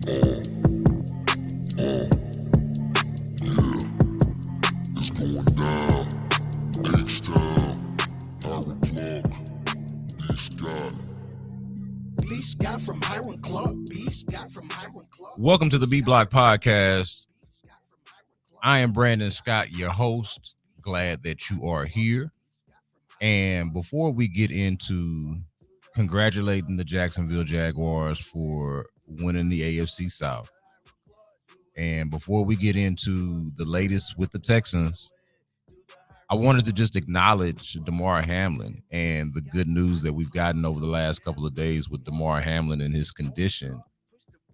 It's going down. H-Town. Hiram Clark. B.Scott. B.Scott from Hiram Clark. B.Scott from Hiram Clark. Welcome to the B Block Podcast. I am Brandon Scott, your host. Glad that you are here. And before we get into congratulating the Jacksonville Jaguars for winning the AFC South, and before we get into the latest with the Texans, I wanted to just acknowledge Damar Hamlin and the good news that we've gotten over the last couple of days with Damar Hamlin and his condition.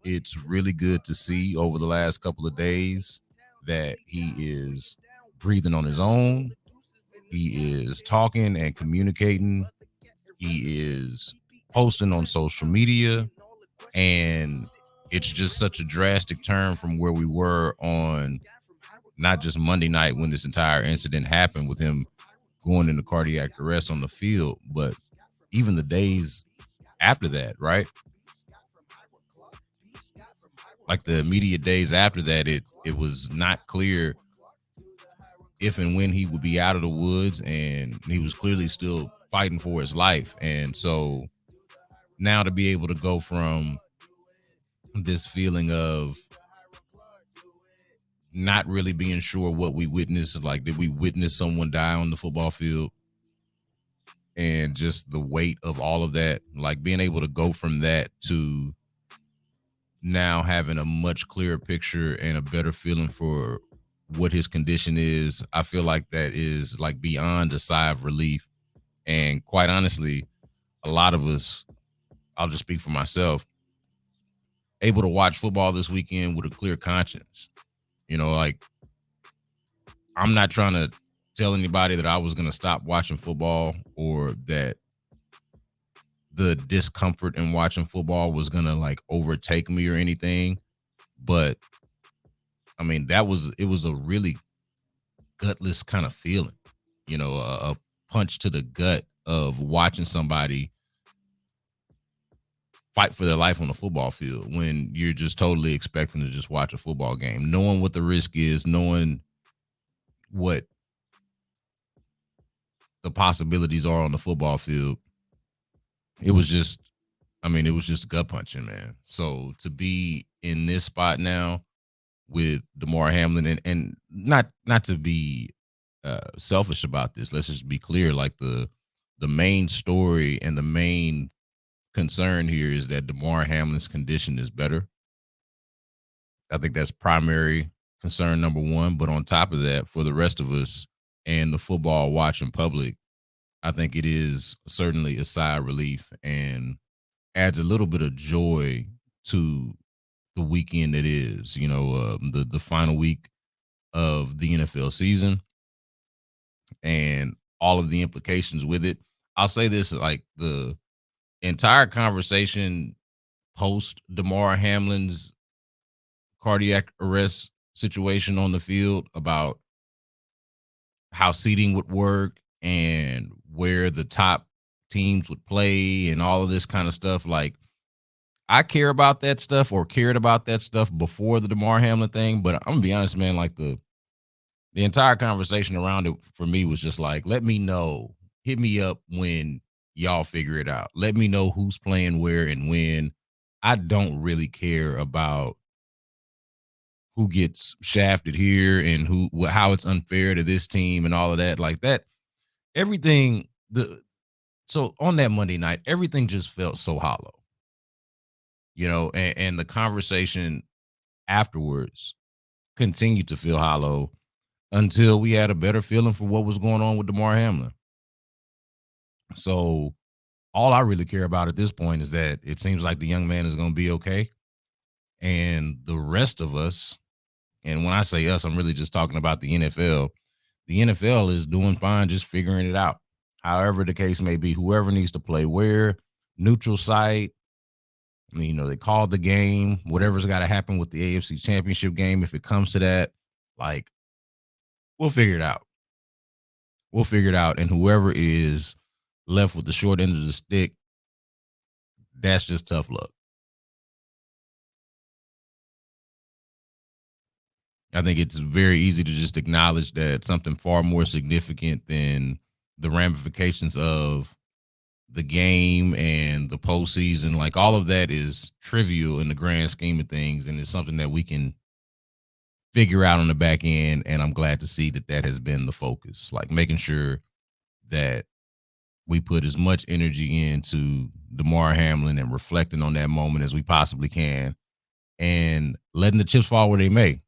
It's really good to see over the last couple of days that he is breathing on his own. He is talking and communicating. He is posting on social media. And it's just such a drastic turn from where we were on not just Monday night when this entire incident happened with him going into cardiac arrest on the field, but even the days after that, right? Like the immediate days after that, it was not clear if and when he would be out of the woods, and he was clearly still fighting for his life. And so now to be able to go from this feeling of not really being sure what we witnessed, like did we witness someone die on the football field, and just the weight of all of that, like being able to go from that to now having a much clearer picture and a better feeling for what his condition is. I feel like that is like beyond a sigh of relief. And quite honestly, a lot of us, I'll just speak for myself, able to watch football this weekend with a clear conscience. You know, like I'm not trying to tell anybody that I was going to stop watching football or that the discomfort in watching football was going to like overtake me or anything. But I mean, it was a really gutless kind of feeling, you know, a punch to the gut of watching somebody fight for their life on the football field when you're just totally expecting to just watch a football game, knowing what the risk is, knowing what the possibilities are on the football field. It was just gut punching, man. So to be in this spot now with Damar Hamlin, and not to be selfish about this, let's just be clear, like the main story and the main concern here is that Damar Hamlin's condition is better. I think that's primary concern number one. But on top of that, for the rest of us and the football watching public, I think it is certainly a sigh of relief and adds a little bit of joy to the weekend it is, you know, the final week of the NFL season and all of the implications with it. I'll say this, like the entire conversation post Damar Hamlin's cardiac arrest situation on the field about how seating would work and where the top teams would play and all of this kind of stuff. Like, I care about that stuff, or cared about that stuff before the Damar Hamlin thing. But I'm gonna be honest, man, like the entire conversation around it for me was just like, let me know, hit me up when y'all figure it out. Let me know who's playing where and when. I don't really care about who gets shafted here and how it's unfair to this team and all of that. Like that, everything. So on that Monday night, everything just felt so hollow, you know, and the conversation afterwards continued to feel hollow until we had a better feeling for what was going on with Damar Hamlin. So all I really care about at this point is that it seems like the young man is going to be okay. And the rest of us, and when I say us, I'm really just talking about the NFL. The NFL is doing fine, just figuring it out. However the case may be, whoever needs to play where, neutral site. I mean, you know, they called the game, whatever's got to happen with the AFC Championship game. If it comes to that, like, we'll figure it out. We'll figure it out. And whoever is left with the short end of the stick, that's just tough luck. I think it's very easy to just acknowledge that something far more significant than the ramifications of the game and the postseason, like all of that is trivial in the grand scheme of things, and it's something that we can figure out on the back end. And I'm glad to see that that has been the focus, like making sure that we put as much energy into Damar Hamlin and reflecting on that moment as we possibly can, and letting the chips fall where they may.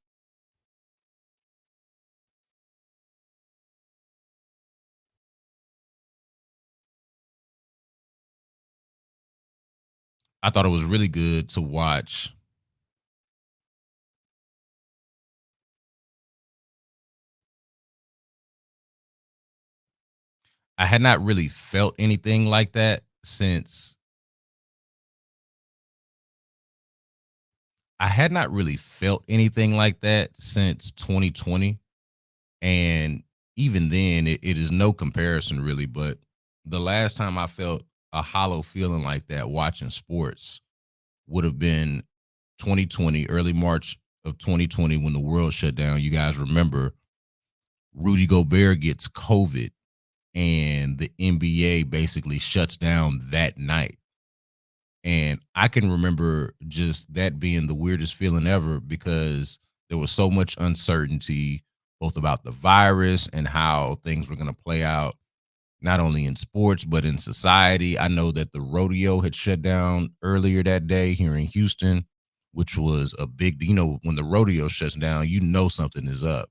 I thought it was really good to watch. I had not really felt anything like that since I had not really felt anything like that since 2020. And even then, it is no comparison really. But the last time I felt a hollow feeling like that watching sports would have been 2020, early March of 2020 when the world shut down. You guys remember Rudy Gobert gets COVID and the NBA basically shuts down that night. And I can remember just that being the weirdest feeling ever because there was so much uncertainty, both about the virus and how things were going to play out, not only in sports, but in society. I know that the rodeo had shut down earlier that day here in Houston, which was a big, when the rodeo shuts down, something is up.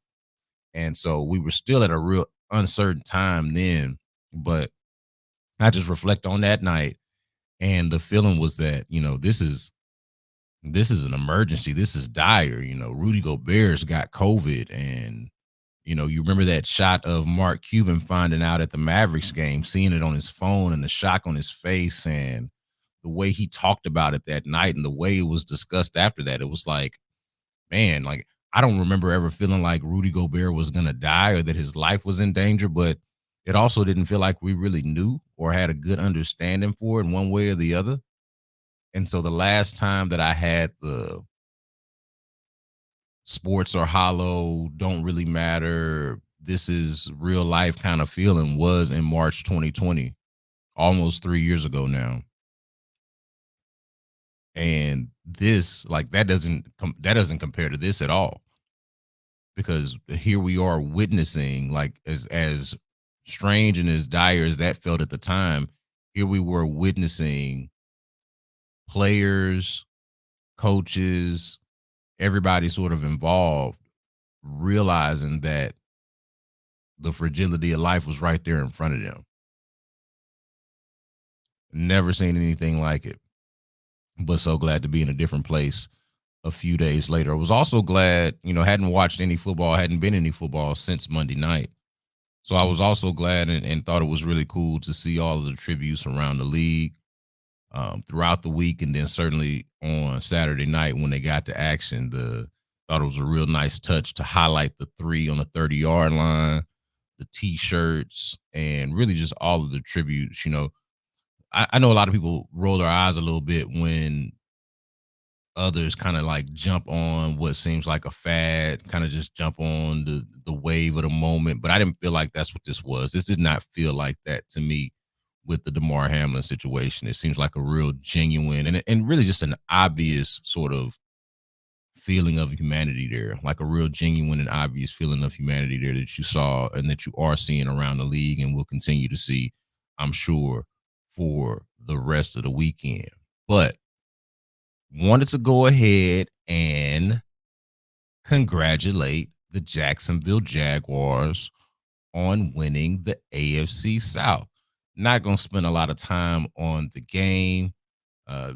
And so we were still at a real uncertain time then. But I just reflect on that night, and the feeling was that this is an emergency. This is dire. Rudy Gobert's got COVID, and you remember that shot of Mark Cuban finding out at the Mavericks game, seeing it on his phone, and the shock on his face, and the way he talked about it that night, and the way it was discussed after that. It was like, man, like I don't remember ever feeling like Rudy Gobert was gonna die or that his life was in danger, but it also didn't feel like we really knew or had a good understanding for it in one way or the other. And so the last time that I had the sports are hollow, don't really matter, this is real life kind of feeling was in March 2020, almost 3 years ago now. And this, like, that doesn't compare to this at all, because here we are witnessing, like, as strange and as dire as that felt at the time, here we were witnessing players, coaches, everybody sort of involved, realizing that the fragility of life was right there in front of them. Never seen anything like it, but so glad to be in a different place a few days later. I was also glad, hadn't watched any football, hadn't been any football since Monday night. So I was also glad and thought it was really cool to see all of the tributes around the league throughout the week, and then certainly on Saturday night when they got to action. The Thought it was a real nice touch to highlight the three on the 30-yard line, the T-shirts, and really just all of the tributes. I know a lot of people roll their eyes a little bit when others kind of like jump on what seems like a fad, kind of just jump on the wave of the moment. But I didn't feel like that's what this was. This did not feel like that to me with the Damar Hamlin situation. It seems like a real genuine and really just an obvious sort of feeling of humanity there, like a real genuine and obvious feeling of humanity there that you saw and that you are seeing around the league and will continue to see, I'm sure, for the rest of the weekend. But wanted to go ahead and congratulate the Jacksonville Jaguars on winning the AFC South. Not going to spend a lot of time on the game.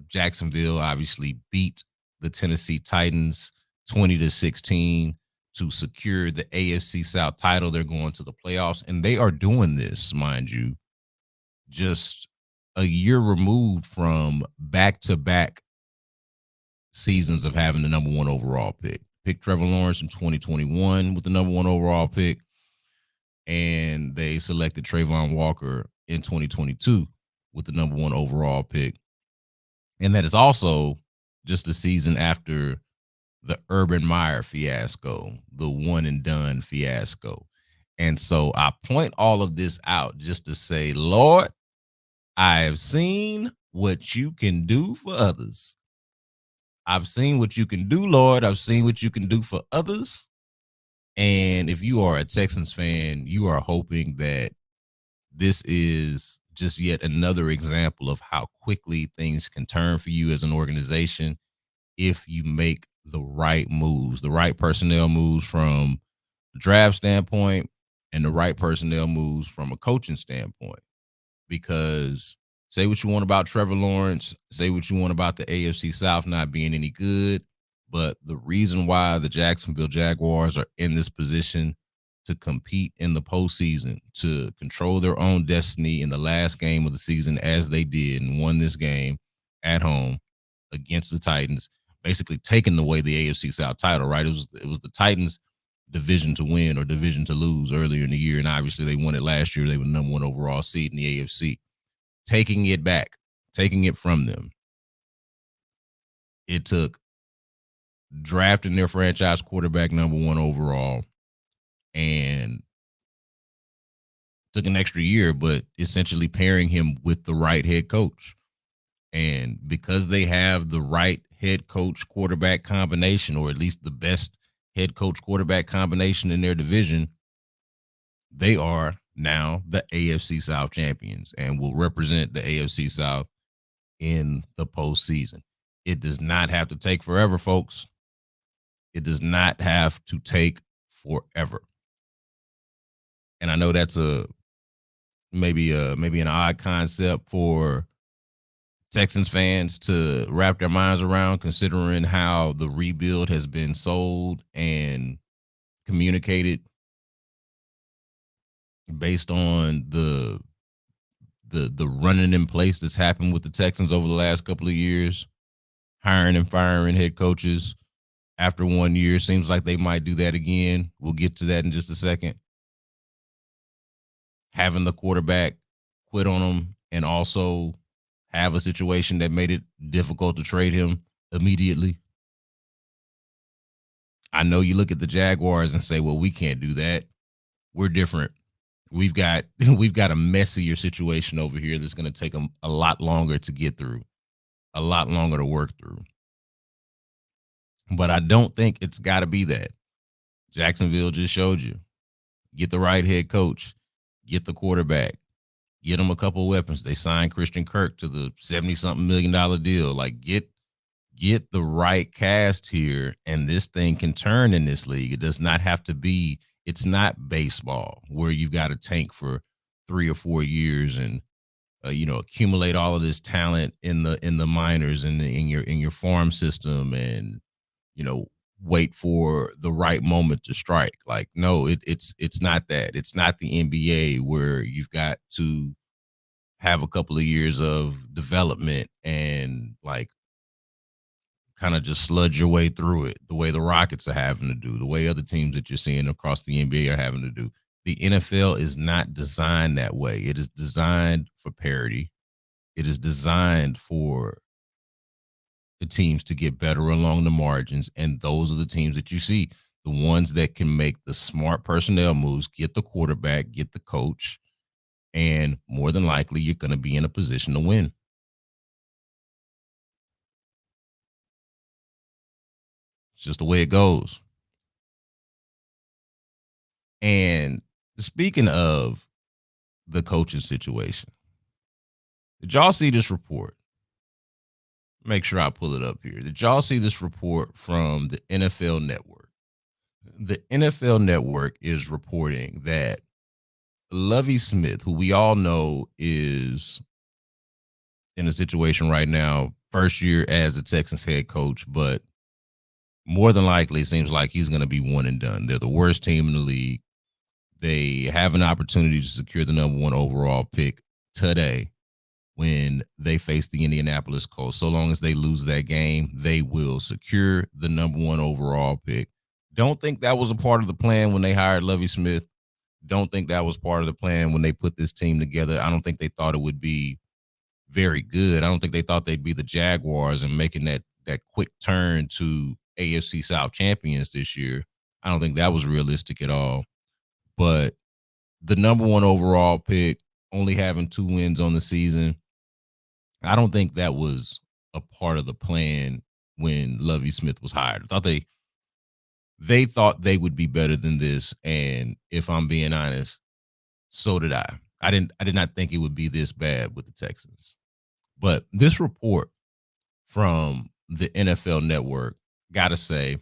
Jacksonville obviously beat the Tennessee Titans 20-16 to secure the AFC South title. They're going to the playoffs, and they are doing this, mind you, just a year removed from back-to-back seasons of having the number one overall pick. Picked Trevor Lawrence in 2021 with the number one overall pick, and they selected Trayvon Walker in 2022 with the number one overall pick. And that is also just the season after the Urban Meyer fiasco, the one and done fiasco. And so I point all of this out just to say, Lord, I have seen what you can do for others. I've seen what you can do, Lord. I've seen what you can do for others. And if you are a Texans fan, you are hoping that this is just yet another example of how quickly things can turn for you as an organization if you make the right moves, the right personnel moves from a draft standpoint and the right personnel moves from a coaching standpoint. Because say what you want about Trevor Lawrence, say what you want about the AFC South not being any good, but the reason why the Jacksonville Jaguars are in this position to compete in the postseason, to control their own destiny in the last game of the season, as they did and won this game at home against the Titans, basically taking away the AFC South title. Right? It was the Titans' division to win or division to lose earlier in the year, and obviously they won it last year. They were number one overall seed in the AFC. Taking it back, taking it from them. It took drafting their franchise quarterback number one overall and took an extra year, but essentially pairing him with the right head coach. And because they have the right head coach quarterback combination, or at least the best head coach quarterback combination in their division, they are now the AFC South champions and will represent the AFC South in the postseason. It does not have to take forever, folks. It does not have to take forever. And I know that's maybe an odd concept for Texans fans to wrap their minds around, considering how the rebuild has been sold and communicated based on the running in place that's happened with the Texans over the last couple of years, hiring and firing head coaches after 1 year. Seems like they might do that again. We'll get to that in just a second. Having the quarterback quit on him and also have a situation that made it difficult to trade him immediately. I know you look at the Jaguars and say, well, we can't do that. We're different. We've got a messier situation over here that's going to take a lot longer to get through, a lot longer to work through. But I don't think it's got to be that. Jacksonville just showed you. Get the right head coach. Get the quarterback. Get them a couple of weapons. They signed Christian Kirk to the $70-something million deal. Like, get the right cast here, and this thing can turn in this league. It does not have to be. It's not baseball where you've got to tank for 3 or 4 years and accumulate all of this talent in the minors and in your farm system, and wait for the right moment to strike. Like, no, it's not that. It's not the NBA where you've got to have a couple of years of development and like kind of just sludge your way through it the way the Rockets are having to do, the way other teams that you're seeing across the NBA are having to do. The NFL is not designed that way. It is designed for parity. It is designed for the teams to get better along the margins, and those are the teams that you see, the ones that can make the smart personnel moves, get the quarterback, get the coach, and more than likely you're going to be in a position to win. It's just the way it goes. And speaking of the coaching situation, did y'all see this report? Make sure I pull it up here. Did y'all see this report from the NFL Network? The NFL Network is reporting that Lovie Smith, who we all know is in a situation right now, first year as a Texans head coach, but more than likely, it seems like he's going to be one and done. They're the worst team in the league. They have an opportunity to secure the number one overall pick today when they face the Indianapolis Colts. So long as they lose that game, they will secure the number one overall pick. Don't think that was a part of the plan when they hired Lovie Smith. Don't think that was part of the plan when they put this team together. I don't think they thought it would be very good. I don't think they thought they'd be the Jaguars and making that quick turn to AFC South champions this year. I don't think that was realistic at all. But the number one overall pick, only having 2 wins on the season, I don't think that was a part of the plan when Lovie Smith was hired. I thought they thought they would be better than this, and if I'm being honest, so did I. I did not think it would be this bad with the Texans. But this report from the NFL Network, gotta say,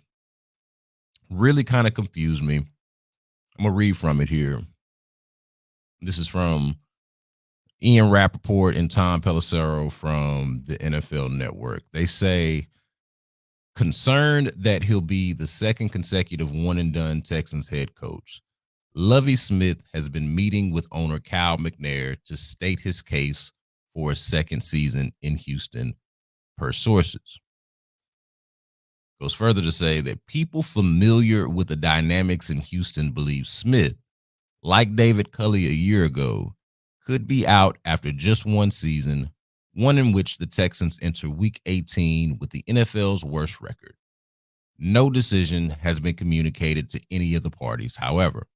really kind of confused me. I'm gonna read from it here. This is from Ian Rappaport and Tom Pelissero from the NFL Network. They say, concerned that he'll be the second consecutive one and done Texans head coach, Lovie Smith has been meeting with owner Cal McNair to state his case for a second season in Houston, per sources. Goes further to say that people familiar with the dynamics in Houston believe Smith, like David Culley a year ago, could be out after just one season, one in which the Texans enter Week 18 with the NFL's worst record. No decision has been communicated to any of the parties. However,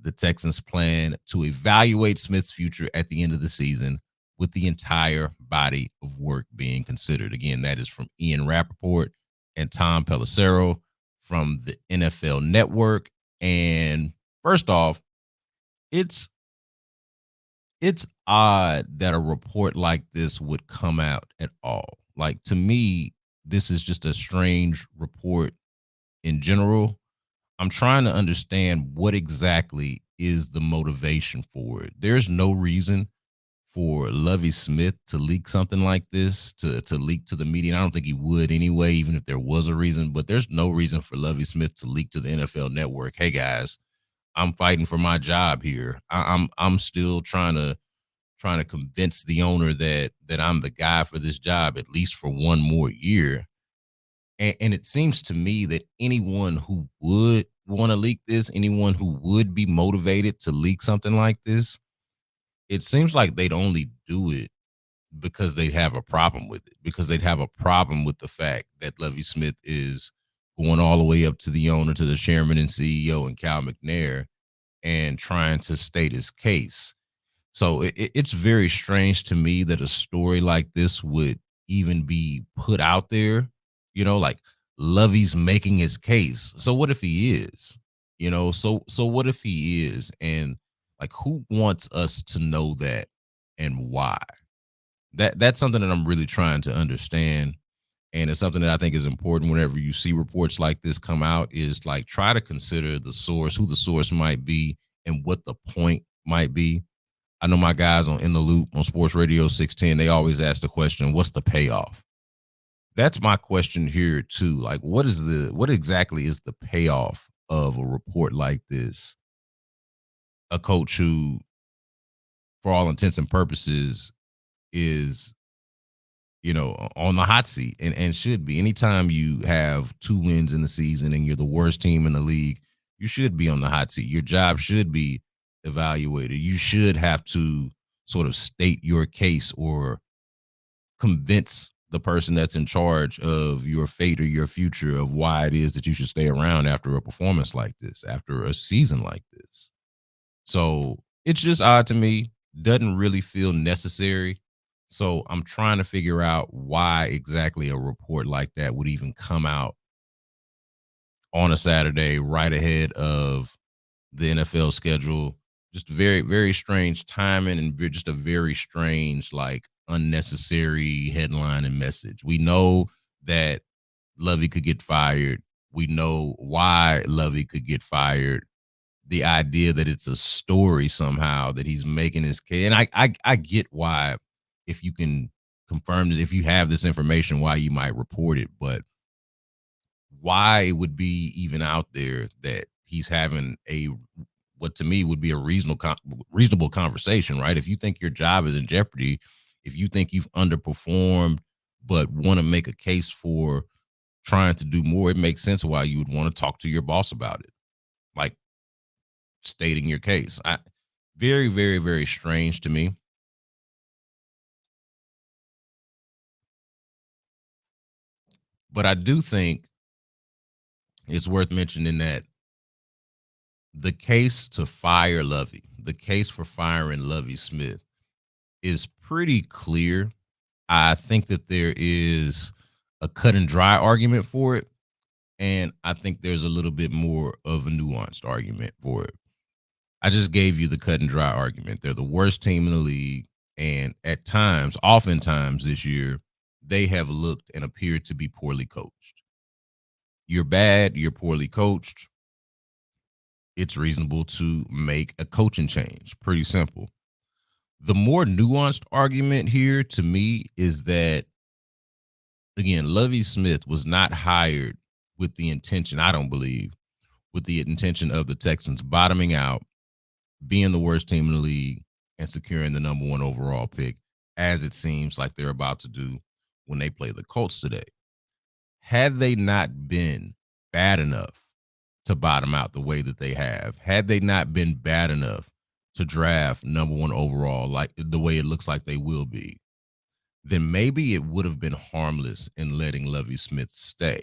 the Texans plan to evaluate Smith's future at the end of the season, with the entire body of work being considered. Again, that is from Ian Rappaport and Tom Pelissero from the NFL Network. And first off, it's odd that a report like this would come out at all. Like, to me, this is just a strange report in general. I'm trying to understand what exactly is the motivation for it. There's no reason for Lovie Smith to leak something like this, to leak to the media. And I don't think he would anyway, even if there was a reason. But there's no reason for Lovie Smith to leak to the NFL Network, hey guys, I'm fighting for my job here. I'm still trying to convince the owner that I'm the guy for this job, at least for one more year. And it seems to me that anyone who would want to leak this, anyone who would be motivated to leak something like this, it seems like they'd only do it because they'd have a problem with it, because they'd have a problem with the fact that Lovie Smith is going all the way up to the owner, to the chairman and CEO and Cal McNair, and trying to state his case. So it's very strange to me that a story like this would even be put out there, like Lovey's making his case. So what if he is? So what if he is? And like, who wants us to know that and why? That's something that I'm really trying to understand. And it's something that I think is important whenever you see reports like this come out, is like, try to consider the source, who the source might be, and what the point might be. I know my guys on In the Loop on Sports Radio 610, they always ask the question, what's the payoff? That's my question here too. Like, what exactly is the payoff of a report like this? A coach who, for all intents and purposes, is, on the hot seat, and should be. Anytime you have 2 wins in the season and you're the worst team in the league, you should be on the hot seat. Your job should be evaluated. You should have to sort of state your case or convince the person that's in charge of your fate or your future of why it is that you should stay around after a performance like this, after a season like this. So it's just odd to me. Doesn't really feel necessary. So I'm trying to figure out why exactly a report like that would even come out on a Saturday right ahead of the NFL schedule. Just very, very strange timing, and just a very strange, like, unnecessary headline and message. We know that Lovey could get fired. We know why Lovey could get fired. The idea that it's a story somehow that he's making his case. And I get why, if you can confirm that, if you have this information, why you might report it, but why it would be even out there that he's having what to me would be a reasonable conversation, right? If you think your job is in jeopardy, if you think you've underperformed but want to make a case for trying to do more, it makes sense why you would want to talk to your boss about it, like stating your case. Very, very, very strange to me. But I do think it's worth mentioning that the case to fire Lovie, the case for firing Lovie Smith is pretty clear. I think that there is a cut and dry argument for it. And I think there's a little bit more of a nuanced argument for it. I just gave you the cut and dry argument. They're the worst team in the league. And at times, oftentimes this year, they have looked and appeared to be poorly coached. You're bad, you're poorly coached. It's reasonable to make a coaching change. Pretty simple. The more nuanced argument here to me is that, again, Lovie Smith was not hired with the intention, I don't believe, with the intention of the Texans bottoming out, being the worst team in the league, and securing the number one overall pick, as it seems like they're about to do when they play the Colts today. Had they not been bad enough to bottom out the way that they have, had they not been bad enough to draft number one overall, like the way it looks like they will be, then maybe it would have been harmless in letting Lovie Smith stay.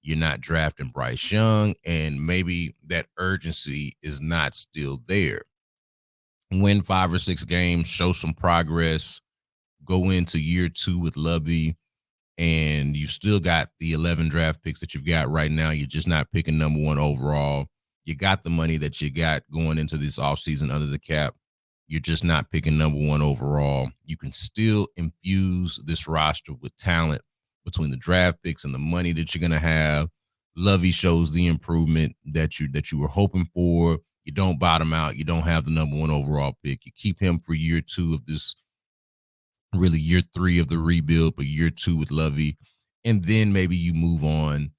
You're not drafting Bryce Young, and maybe that urgency is not still there. Win 5 or 6 games, show some progress, go into year 2 with Lovie, and you still got the 11 draft picks that you've got right now. You're just not picking number one overall. You got the money that you got going into this offseason under the cap. You're just not picking number one overall. You can still infuse this roster with talent between the draft picks and the money that you're going to have. Lovie shows the improvement that you were hoping for. You don't bottom out. You don't have the number one overall pick. You keep him for year 2 of this, really year 3 of the rebuild, but year 2 with Lovie. And then maybe you move on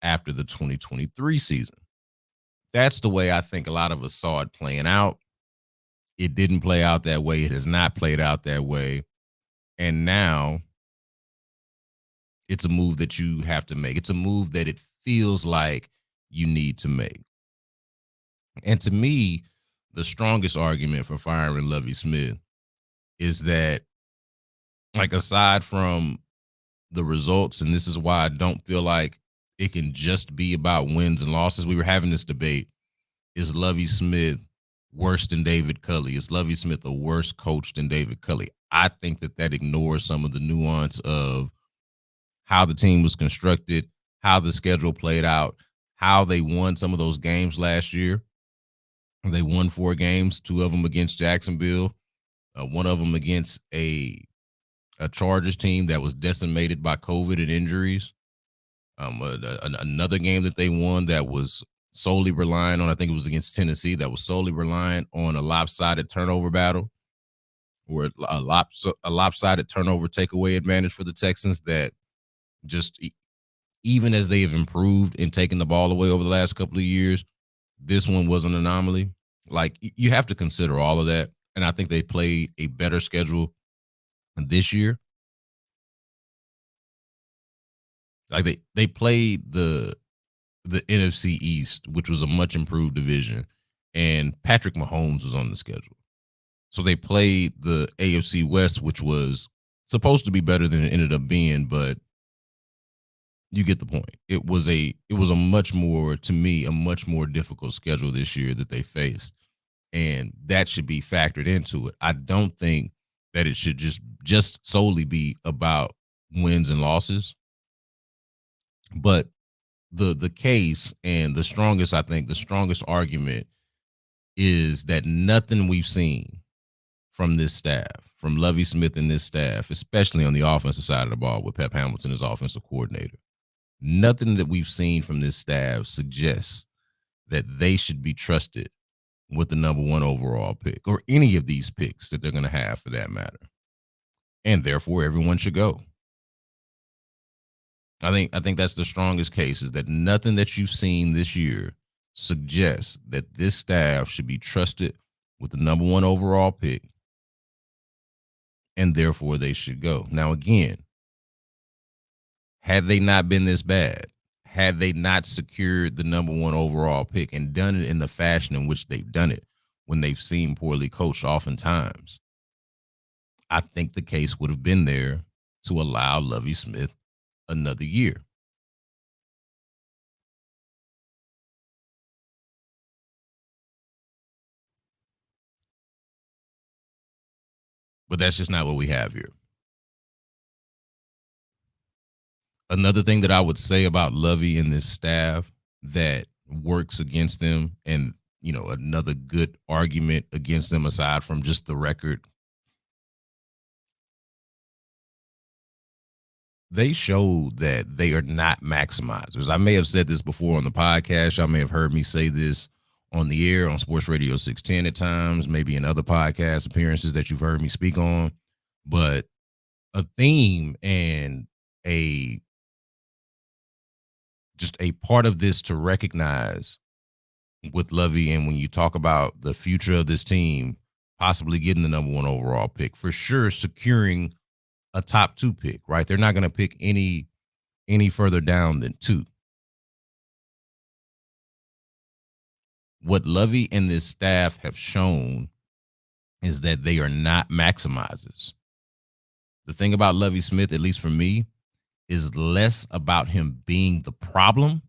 after the 2023 season. That's the way I think a lot of us saw it playing out. It didn't play out that way. It has not played out that way. And now it's a move that you have to make. It's a move that it feels like you need to make. And to me, the strongest argument for firing Lovie Smith is that, like, aside from the results, and this is why I don't feel like it can just be about wins and losses. We were having this debate. Is Lovie Smith worse than David Culley? Is Lovie Smith a worse coach than David Culley? I think that ignores some of the nuance of how the team was constructed, how the schedule played out, how they won some of those games last year. They won 4 games, 2 of them against Jacksonville, one of them against a Chargers team that was decimated by COVID and injuries. Another game that they won that was solely relying on, I think it was against Tennessee, that was solely reliant on a lopsided turnover battle, or a lopsided turnover takeaway advantage for the Texans that just, even as they have improved in taking the ball away over the last couple of years, this one was an anomaly. Like, you have to consider all of that. And I think they played a better schedule this year. Like, they played the NFC East, which was a much improved division, and Patrick Mahomes was on the schedule. So they played the AFC West, which was supposed to be better than it ended up being, but you get the point. It was a much more, to me, a much more difficult schedule this year that they faced, and that should be factored into it. I don't think that it should just solely be about wins and losses, but the case, and the strongest argument is that nothing we've seen from this staff, from Lovie Smith and this staff, especially on the offensive side of the ball with Pep Hamilton as offensive coordinator, nothing that we've seen from this staff suggests that they should be trusted with the number one overall pick, or any of these picks that they're going to have for that matter. And therefore, everyone should go. I think that's the strongest case, is that nothing that you've seen this year suggests that this staff should be trusted with the number one overall pick, and therefore they should go. Now, again, had they not been this bad, had they not secured the number one overall pick and done it in the fashion in which they've done it when they've seen poorly coached oftentimes, I think the case would have been there to allow Lovie Smith another year. But that's just not what we have here. Another thing that I would say about Lovie and this staff that works against them, and another good argument against them aside from just the record, they showed that they are not maximizers. I may have said this before on the podcast. Y'all may have heard me say this on the air on Sports Radio 610 at times, maybe in other podcast appearances that you've heard me speak on. But a theme and a just a part of this to recognize with Lovie, and when you talk about the future of this team, possibly getting the number 1 overall pick, for sure securing a top 2 pick, right? They're not going to pick any further down than 2. What Lovie and this staff have shown is that they are not maximizers. The thing about Lovie Smith, at least for me, is less about him being the problem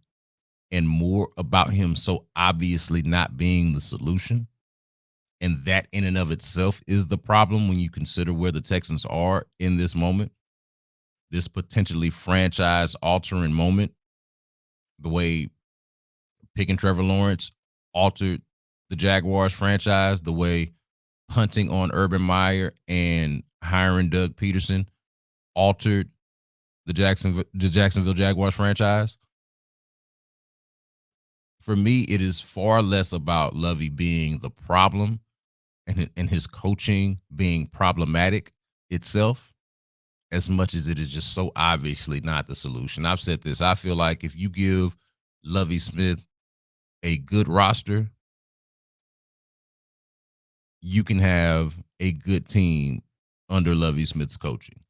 and more about him so obviously not being the solution. And that in and of itself is the problem when you consider where the Texans are in this moment, this potentially franchise altering moment, the way picking Trevor Lawrence altered the Jaguars franchise, the way punting on Urban Meyer and hiring Doug Peterson altered the Jacksonville Jaguars franchise. For me, it is far less about Lovie being the problem and his coaching being problematic itself, as much as it is just so obviously not the solution. I've said this. I feel like if you give Lovie Smith a good roster, you can have a good team under Lovie Smith's coaching.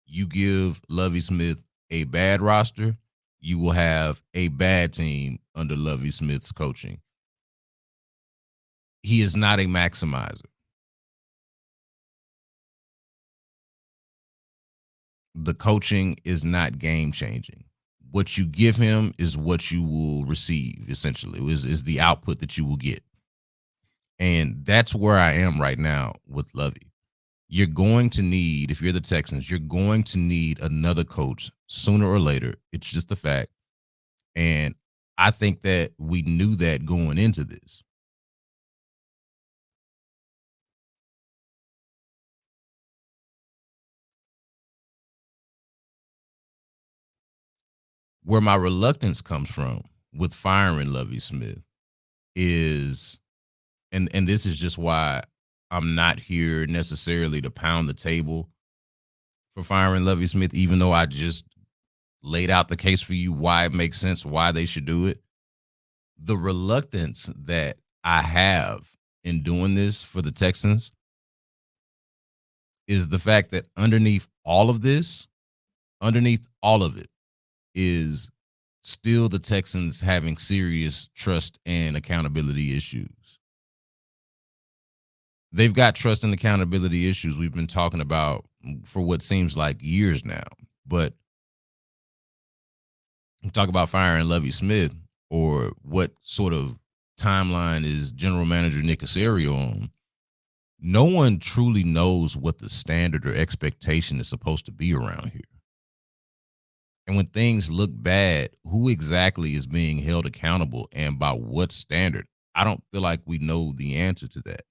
You give Lovie Smith a bad roster, you will have a bad team under Lovie Smith's coaching. He is not a maximizer. The coaching is not game changing. What you give him is what you will receive, essentially, is the output that you will get. And that's where I am right now with Lovie. You're going to need, if you're the Texans, you're going to need another coach sooner or later. It's just a fact. And I think that we knew that going into this. Where my reluctance comes from with firing Lovie Smith is, and this is just why I'm not here necessarily to pound the table for firing Lovie Smith, even though I just laid out the case for you why it makes sense, why they should do it. The reluctance that I have in doing this for the Texans is the fact that underneath all of this, underneath all of it, is still the Texans having serious trust and accountability issues. They've got trust and accountability issues we've been talking about for what seems like years now. But talk about firing Lovie Smith, or what sort of timeline is General Manager Nick Caserio on? No one truly knows what the standard or expectation is supposed to be around here. And when things look bad, who exactly is being held accountable and by what standard? I don't feel like we know the answer to that.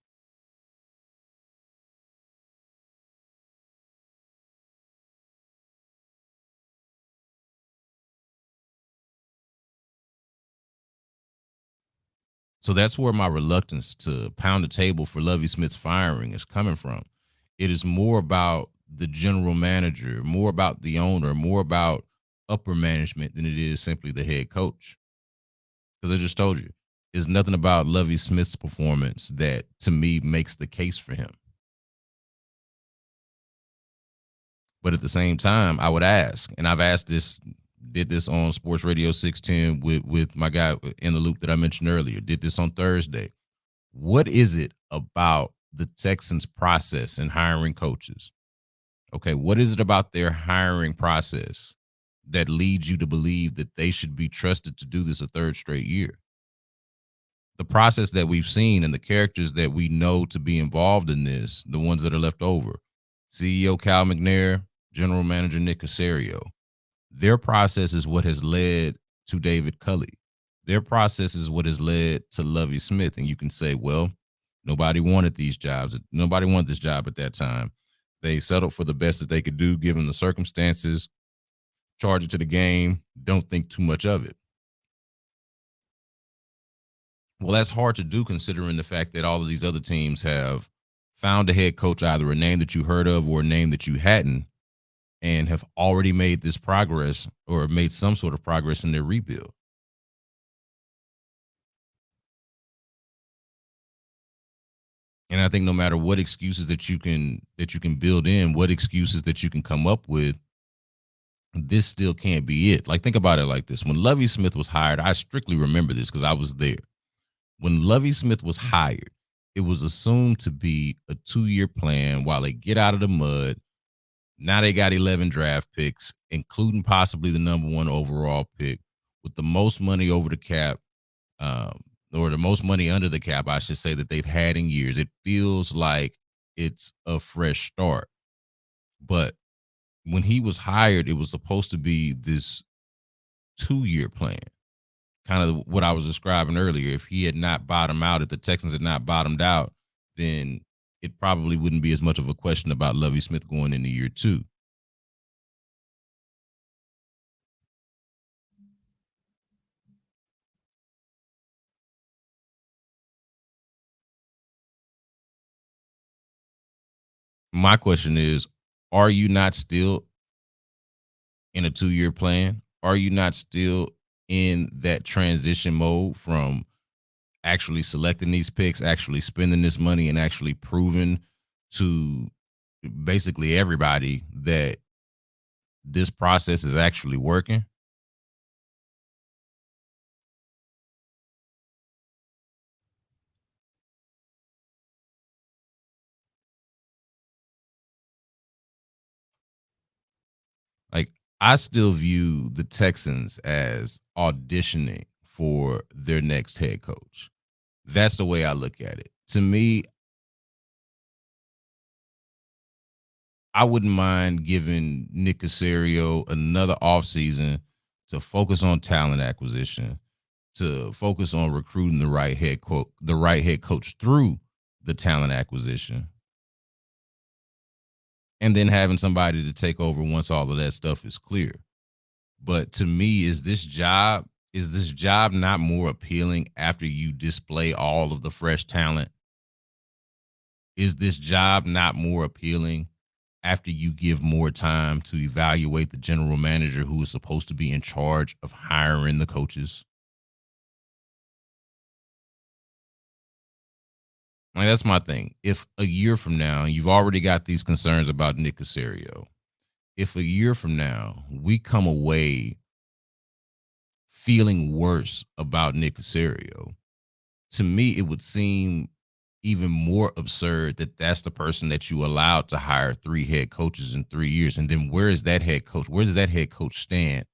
So that's where my reluctance to pound the table for Lovie Smith's firing is coming from. It is more about the general manager, more about the owner, more about upper management than it is simply the head coach. Because I just told you, it's nothing about Lovie Smith's performance that, to me, makes the case for him. But at the same time, I would ask, and I've asked this, did this on Sports Radio 610 with my guy in the loop that I mentioned earlier, did this on Thursday. What is it about the Texans' process in hiring coaches? Okay, what is it about their hiring process that leads you to believe that they should be trusted to do this a third straight year? The process that we've seen and the characters that we know to be involved in this, the ones that are left over, CEO Cal McNair, General Manager Nick Caserio. Their process is what has led to David Culley. Their process is what has led to Lovie Smith. And you can say, well, nobody wanted these jobs. Nobody wanted this job at that time. They settled for the best that they could do given the circumstances, charge it to the game, don't think too much of it. Well, that's hard to do considering the fact that all of these other teams have found a head coach, either a name that you heard of or a name that you hadn't, and have already made this progress or made some sort of progress in their rebuild. And I think no matter what excuses that you can build in, what excuses that you can come up with, this still can't be it. Like, think about it like this. When Lovie Smith was hired, I strictly remember this because I was there. When Lovie Smith was hired, it was assumed to be a 2-year plan while they get out of the mud. Now they got 11 draft picks, including possibly the number 1 overall pick, with the most money over the cap, or the most money under the cap, I should say, that they've had in years. It feels like it's a fresh start. But when he was hired, it was supposed to be this 2-year plan, kind of what I was describing earlier. If he had not bottomed out, if the Texans had not bottomed out, then it probably wouldn't be as much of a question about Lovie Smith going into year 2. My question is, are you not still in a 2-year plan? Are you not still in that transition mode from actually selecting these picks, actually spending this money, and actually proving to basically everybody that this process is actually working? Like, I still view the Texans as auditioning for their next head coach. That's the way I look at it. To me, I wouldn't mind giving Nick Caserio another offseason to focus on talent acquisition, to focus on recruiting the right head coach through the talent acquisition, and then having somebody to take over once all of that stuff is clear. But to me, is this job not more appealing after you display all of the fresh talent? Is this job not more appealing after you give more time to evaluate the general manager who is supposed to be in charge of hiring the coaches? Like, that's my thing. If a year from now you've already got these concerns about Nick Caserio, if a year from now we come away feeling worse about Nick Caserio, to me it would seem even more absurd that that's the person that you allowed to hire 3 head coaches in 3 years. And then where is that head coach? Where does that head coach stand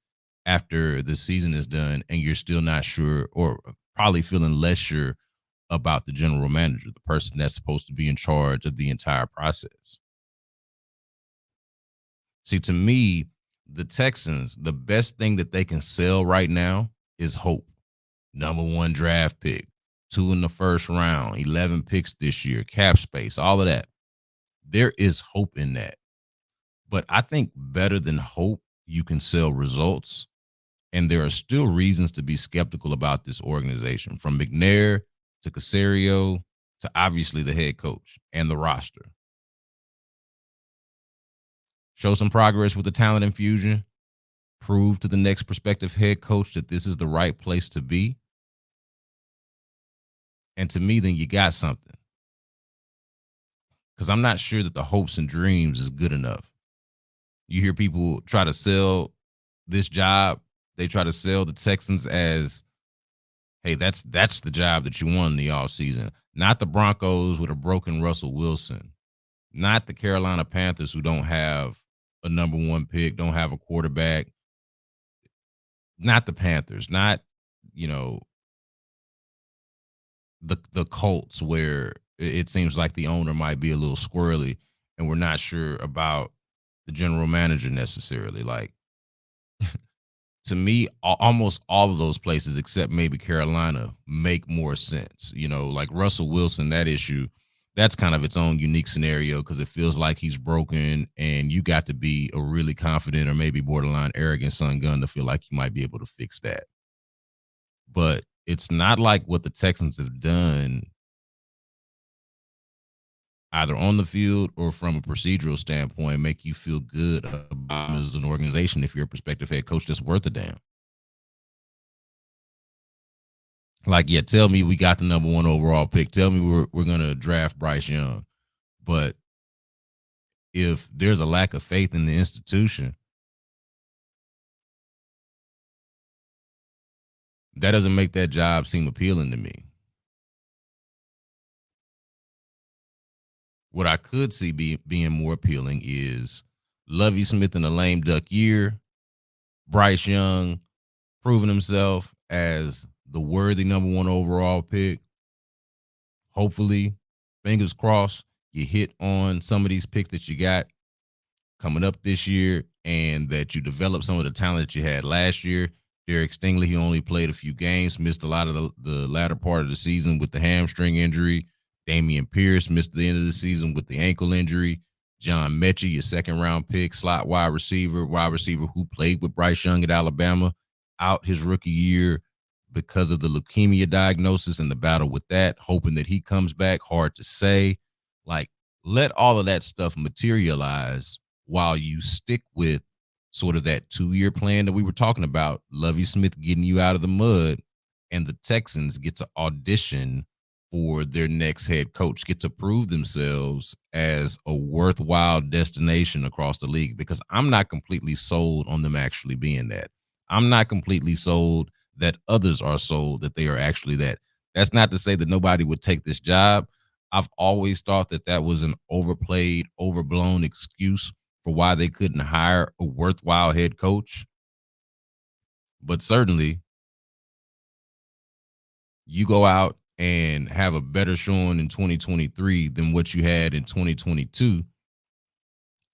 after the season is done and you're still not sure, or probably feeling less sure about the general manager, the person that's supposed to be in charge of the entire process? See, to me, the Texans, the best thing that they can sell right now is hope. Number 1 draft pick, 2 in the first round, 11 picks this year, cap space, all of that. There is hope in that. But I think better than hope, you can sell results. And there are still reasons to be skeptical about this organization, from McNair to Caserio to obviously the head coach and the roster. Show some progress with the talent infusion, prove to the next prospective head coach that this is the right place to be. And to me, then you got something. Because I'm not sure that the hopes and dreams is good enough. You hear people try to sell this job. They try to sell the Texans as, hey, that's the job that you want in the offseason. Not the Broncos with a broken Russell Wilson. Not the Carolina Panthers, who don't have a number 1 pick, don't have a quarterback. Not the Panthers. Not, you know, the Colts, where it seems like the owner might be a little squirrely and we're not sure about the general manager necessarily. Like, to me, almost all of those places, except maybe Carolina, make more sense. You know, like Russell Wilson, that issue, that's kind of its own unique scenario because it feels like he's broken, and you got to be a really confident or maybe borderline arrogant son gun to feel like you might be able to fix that. But it's not like what the Texans have done either on the field or from a procedural standpoint make you feel good about them as an organization if you're a prospective head coach that's worth a damn. Like, yeah, tell me we got the number one overall pick. Tell me we're gonna draft Bryce Young. But if there's a lack of faith in the institution, that doesn't make that job seem appealing to me. What I could see being more appealing is Lovie Smith in a lame duck year, Bryce Young proving himself as the worthy number one overall pick. Hopefully, fingers crossed, you hit on some of these picks that you got coming up this year and that you develop some of the talent that you had last year. Derek Stingley, he only played a few games, missed a lot of the latter part of the season with the hamstring injury. Dameon Pierce missed the end of the season with the ankle injury. John Mechie, your second round pick, slot wide receiver who played with Bryce Young at Alabama, out his rookie year because of the leukemia diagnosis and the battle with that, hoping that he comes back. Hard to say. Like, let all of that stuff materialize while you stick with sort of that 2-year plan that we were talking about, Lovie Smith getting you out of the mud, and the Texans get to audition for their next head coach, get to prove themselves as a worthwhile destination across the league, because I'm not completely sold on them actually being that. I'm not completely sold that others are sold that they are actually that. That's not to say that nobody would take this job. I've always thought that that was an overplayed, overblown excuse for why they couldn't hire a worthwhile head coach. But certainly, you go out and have a better showing in 2023 than what you had in 2022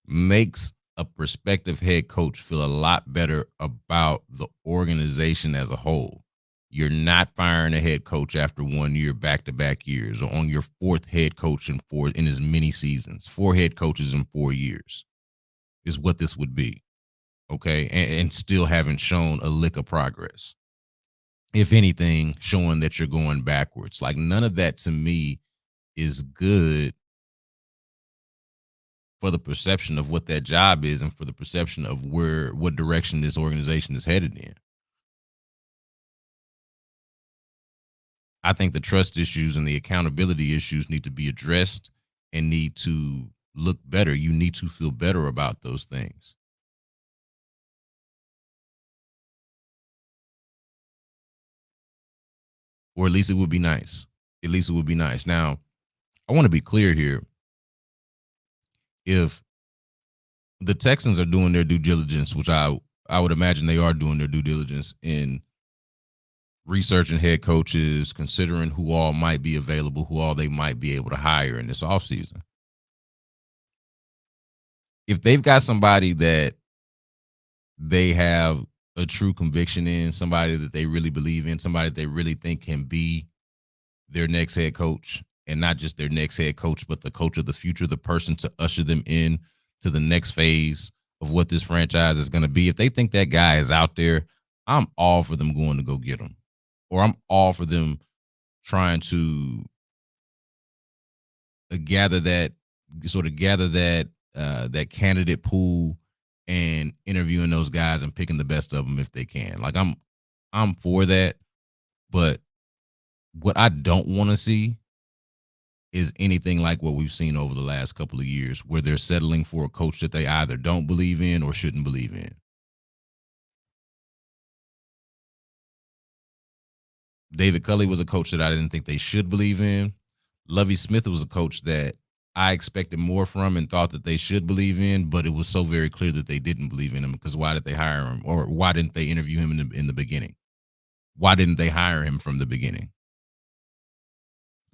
makes a prospective head coach feel a lot better about the organization as a whole. You're not firing a head coach after 1 year, back-to-back years, or on your fourth head coach in as many seasons. 4 head coaches in 4 years is what this would be. Okay, and still haven't shown a lick of progress. If anything, showing that you're going backwards. Like, none of that to me is good for the perception of what that job is and for the perception of what direction this organization is headed in. I think the trust issues and the accountability issues need to be addressed and need to look better. You need to feel better about those things. Or at least it would be nice. At least it would be nice. Now, I want to be clear here. If the Texans are doing their due diligence, which I would imagine they are doing their due diligence in researching head coaches, considering who all might be available, who all they might be able to hire in this offseason. If they've got somebody that they have a true conviction in, somebody that they really believe in, somebody that they really think can be their next head coach, and not just their next head coach, but the coach of the future, the person to usher them in to the next phase of what this franchise is going to be. If they think that guy is out there, I'm all for them going to go get him, or I'm all for them trying to gather that that candidate pool and interviewing those guys and picking the best of them if they can. Like, I'm for that, but what I don't want to see is anything like what we've seen over the last couple of years, where they're settling for a coach that they either don't believe in or shouldn't believe in. David Culley was a coach that I didn't think they should believe in. Lovie Smith was a coach that I expected more from and thought that they should believe in, but it was so very clear that they didn't believe in him, because why did they hire him? Or why didn't they interview him in the beginning? Why didn't they hire him from the beginning?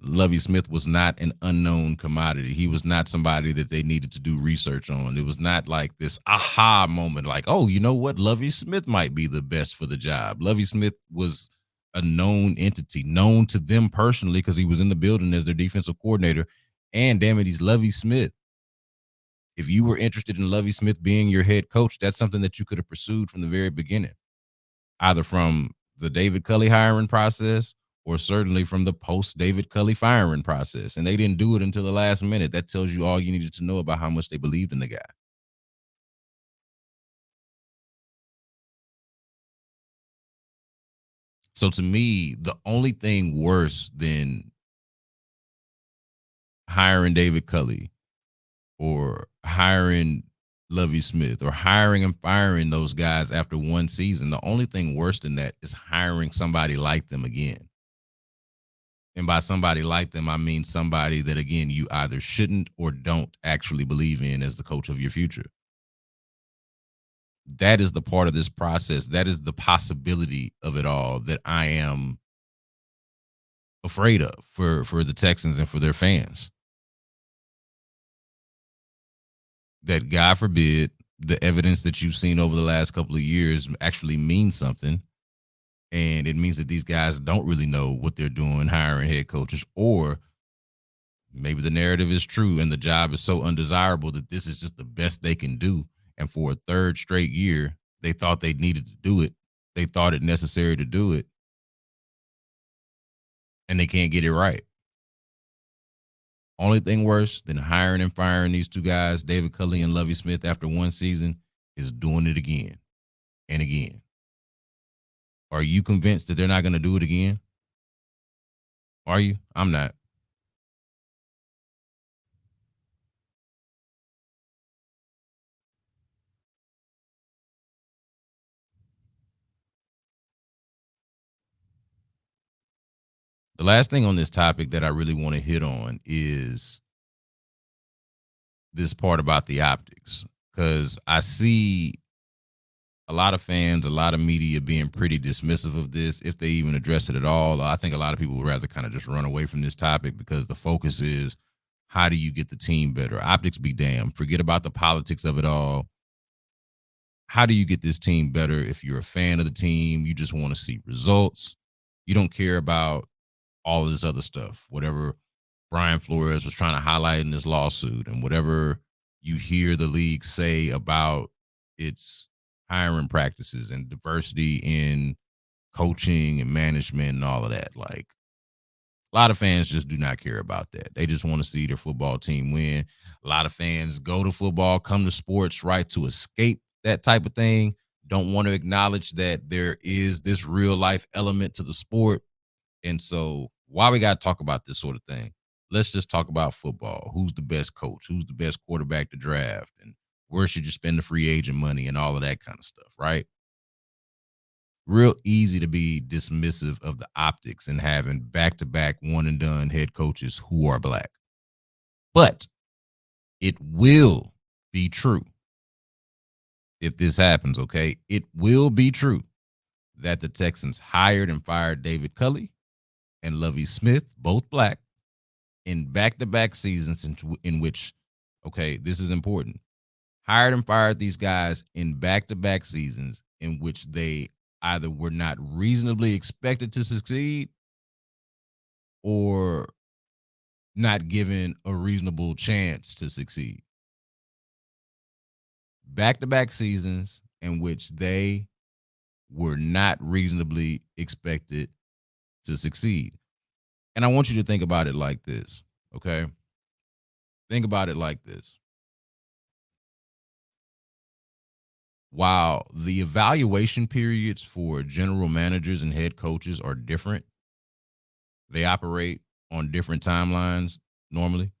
Lovie Smith was not an unknown commodity. He was not somebody that they needed to do research on. It was not like this aha moment, like, oh, you know what? Lovie Smith might be the best for the job. Lovie Smith was a known entity, known to them personally because he was in the building as their defensive coordinator. And damn it, he's Lovie Smith. If you were interested in Lovie Smith being your head coach, that's something that you could have pursued from the very beginning, either from the David Culley hiring process or certainly from the post David Culley firing process. And they didn't do it until the last minute. That tells you all you needed to know about how much they believed in the guy. So to me, the only thing worse than hiring David Culley or hiring Lovie Smith or hiring and firing those guys after one season, the only thing worse than that is hiring somebody like them again. And by somebody like them, I mean somebody that, again, you either shouldn't or don't actually believe in as the coach of your future. That is the part of this process. That is the possibility of it all that I am afraid of for the Texans and for their fans. That, God forbid, the evidence that you've seen over the last couple of years actually means something. And it means that these guys don't really know what they're doing hiring head coaches, or maybe the narrative is true and the job is so undesirable that this is just the best they can do. And for a third straight year, they thought they needed to do it. They thought it necessary to do it. And they can't get it right. Only thing worse than hiring and firing these two guys, David Culley and Lovie Smith, after one season, is doing it again and again. Are you convinced that they're not going to do it again? Are you? I'm not. The last thing on this topic that I really want to hit on is this part about the optics, because I see a lot of fans, a lot of media being pretty dismissive of this, if they even address it at all. I think a lot of people would rather kind of just run away from this topic because the focus is, how do you get the team better? Optics be damned. Forget about the politics of it all. How do you get this team better? If you're a fan of the team, you just want to see results. You don't care about all of this other stuff, whatever Brian Flores was trying to highlight in this lawsuit, and whatever you hear the league say about its hiring practices and diversity in coaching and management and all of that. Like, a lot of fans just do not care about that. They just want to see their football team win. A lot of fans go to football, come to sports, right, to escape that type of thing. Don't want to acknowledge that there is this real life element to the sport. And so, why we got to talk about this sort of thing? Let's just talk about football. Who's the best coach? Who's the best quarterback to draft? And where should you spend the free agent money and all of that kind of stuff, right? Real easy to be dismissive of the optics and having back-to-back one and done head coaches who are black. But it will be true if this happens, okay? It will be true that the Texans hired and fired David Culley and Lovie Smith, both black, in back-to-back seasons in which, okay, this is important, hired and fired these guys in back-to-back seasons in which they either were not reasonably expected to succeed or not given a reasonable chance to succeed. Back-to-back seasons in which they were not reasonably expected to succeed. And I want you to think about it like this, okay? Think about it like this. While the evaluation periods for general managers and head coaches are different, they operate on different timelines normally,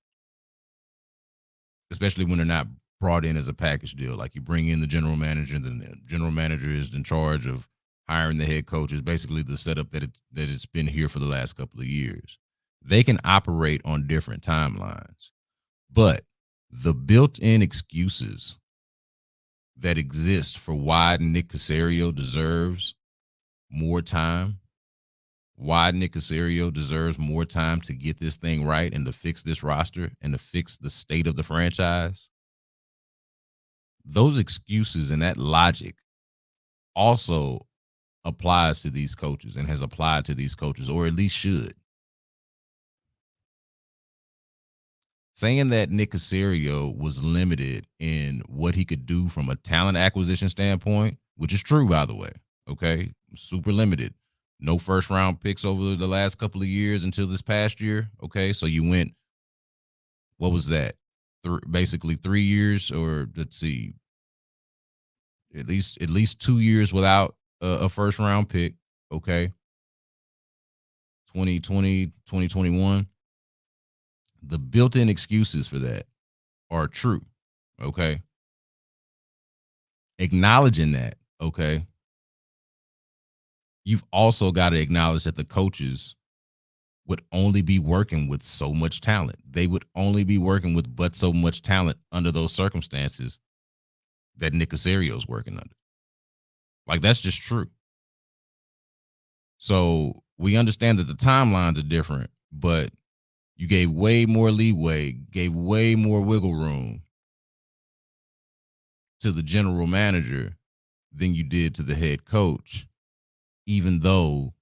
especially when they're not brought in as a package deal. Like, you bring in the general manager, and then the general manager is in charge of hiring the head coach. Is basically the setup that it's been here for the last couple of years. They can operate on different timelines, but the built-in excuses that exist for why Nick Caserio deserves more time, why Nick Caserio deserves more time to get this thing right and to fix this roster and to fix the state of the franchise, those excuses and that logic also applies to these coaches and has applied to these coaches, or at least should. Saying that Nick Caserio was limited in what he could do from a talent acquisition standpoint, which is true, by the way. Okay. Super limited. No first round picks over the last couple of years until this past year. Okay. So you went, what was that? Basically 3 years, or let's see, at least 2 years without a first round pick. Okay. 2020, 2021. The built in excuses for that are true. Okay. Acknowledging that, okay, you've also got to acknowledge that the coaches would only be working with so much talent. They would only be working with but so much talent under those circumstances that Nick Caserio's working under. Like, that's just true. So we understand that the timelines are different, but you gave way more leeway, gave way more wiggle room to the general manager than you did to the head coach, even though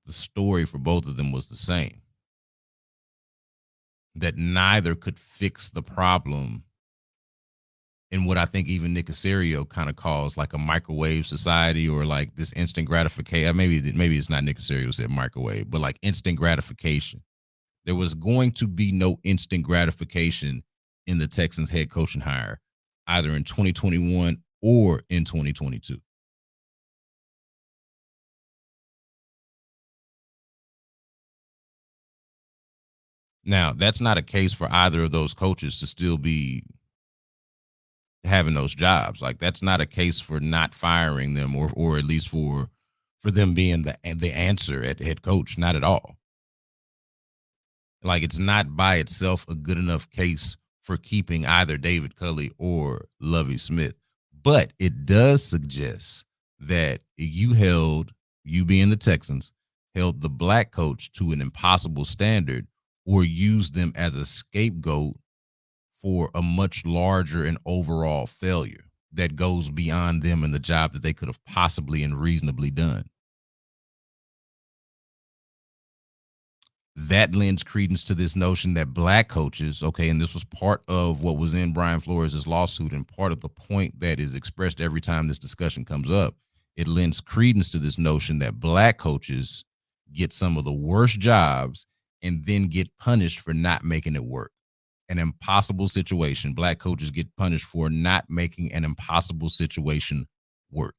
the story for both of them was the same. That neither could fix the problem in what I think even Nick Caserio kind of calls like a microwave society, or like this instant gratification. Maybe it's not Nick Caserio who said microwave, but like instant gratification. There was going to be no instant gratification in the Texans head coaching hire, either in 2021 or in 2022. Now, that's not a case for either of those coaches to still be having those jobs. Like, that's not a case for not firing them, or at least for them being the answer at head coach. Not at all. Like, it's not by itself a good enough case for keeping either David Culley or Lovie Smith. But it does suggest that you being the Texans, held the black coach to an impossible standard, or used them as a scapegoat for a much larger and overall failure that goes beyond them and the job that they could have possibly and reasonably done. That lends credence to this notion that black coaches, okay, and this was part of what was in Brian Flores' lawsuit and part of the point that is expressed every time this discussion comes up. It lends credence to this notion that black coaches get some of the worst jobs and then get punished for not making it work. An impossible situation. Black coaches get punished for not making an impossible situation work.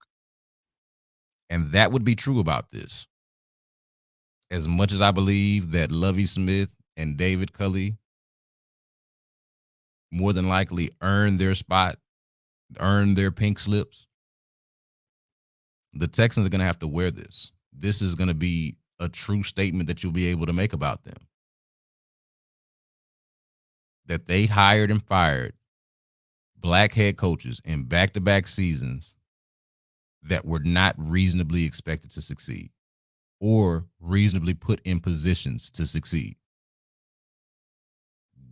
And that would be true about this. As much as I believe that Lovie Smith and David Culley more than likely earned their spot, earned their pink slips, the Texans are going to have to wear this. This is going to be a true statement that you'll be able to make about them. That they hired and fired black head coaches in back-to-back seasons that were not reasonably expected to succeed or reasonably put in positions to succeed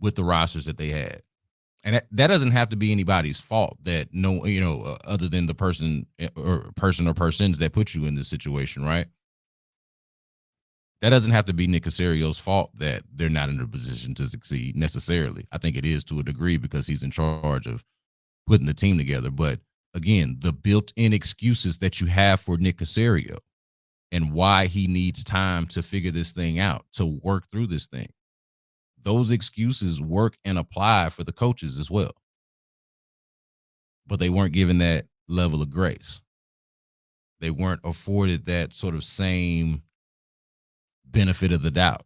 with the rosters that they had. And that doesn't have to be anybody's fault, that other than the person or persons that put you in this situation, right? That doesn't have to be Nick Caserio's fault that they're not in a position to succeed necessarily. I think it is to a degree because he's in charge of putting the team together. But again, the built-in excuses that you have for Nick Caserio and why he needs time to figure this thing out, to work through this thing, those excuses work and apply for the coaches as well. But they weren't given that level of grace. They weren't afforded that sort of same benefit of the doubt.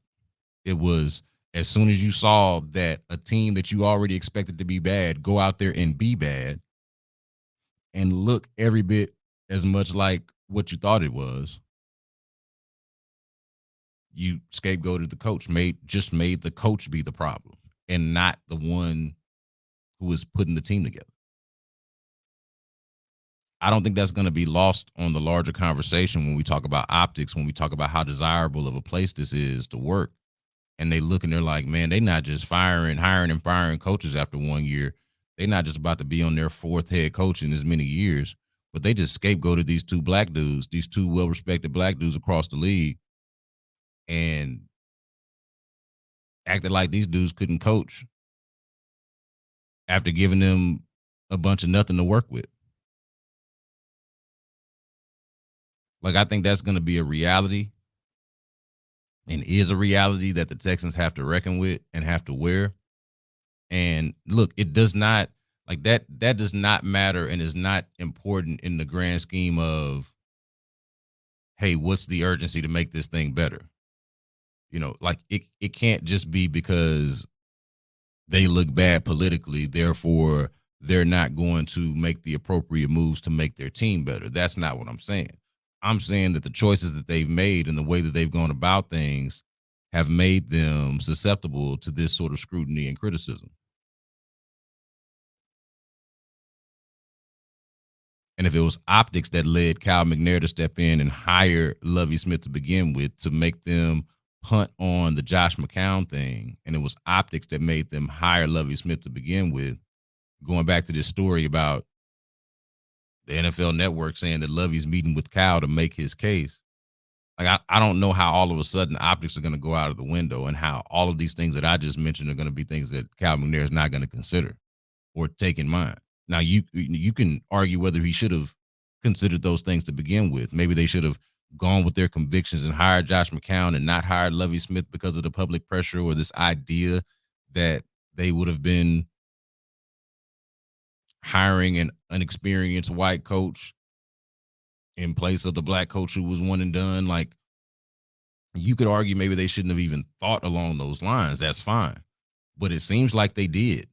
It was, as soon as you saw that a team that you already expected to be bad go out there and be bad and look every bit as much like what you thought it was, you scapegoated the coach, made the coach be the problem and not the one who was putting the team together. I don't think that's going to be lost on the larger conversation when we talk about optics, when we talk about how desirable of a place this is to work. And they look and they're like, man, they not just hiring and firing coaches after 1 year. They not just about to be on their fourth head coach in as many years, but they just scapegoated these two black dudes, these two well-respected black dudes across the league, and acted like these dudes couldn't coach after giving them a bunch of nothing to work with. Like, I think that's going to be a reality and is a reality that the Texans have to reckon with and have to wear. And look, it does not like that does not matter and is not important in the grand scheme of, hey, what's the urgency to make this thing better? Like it can't just be because they look bad politically, therefore they're not going to make the appropriate moves to make their team better. That's not what I'm saying. I'm saying that the choices that they've made and the way that they've gone about things have made them susceptible to this sort of scrutiny and criticism. And if it was optics that led Cal McNair to step in and hire Lovie Smith to begin with to make them punt on the Josh McCown thing, and it was optics that made them hire Lovie Smith to begin with, going back to this story about the NFL Network saying that Lovie's meeting with Cal to make his case. Like, I don't know how all of a sudden optics are going to go out of the window and how all of these things that I just mentioned are going to be things that Cal McNair is not going to consider or take in mind. Now, you can argue whether he should have considered those things to begin with. Maybe they should have gone with their convictions and hired Josh McCown and not hired Lovie Smith because of the public pressure or this idea that they would have been hiring an inexperienced white coach in place of the black coach who was one and done. Like, you could argue maybe they shouldn't have even thought along those lines. That's fine. But it seems like they did.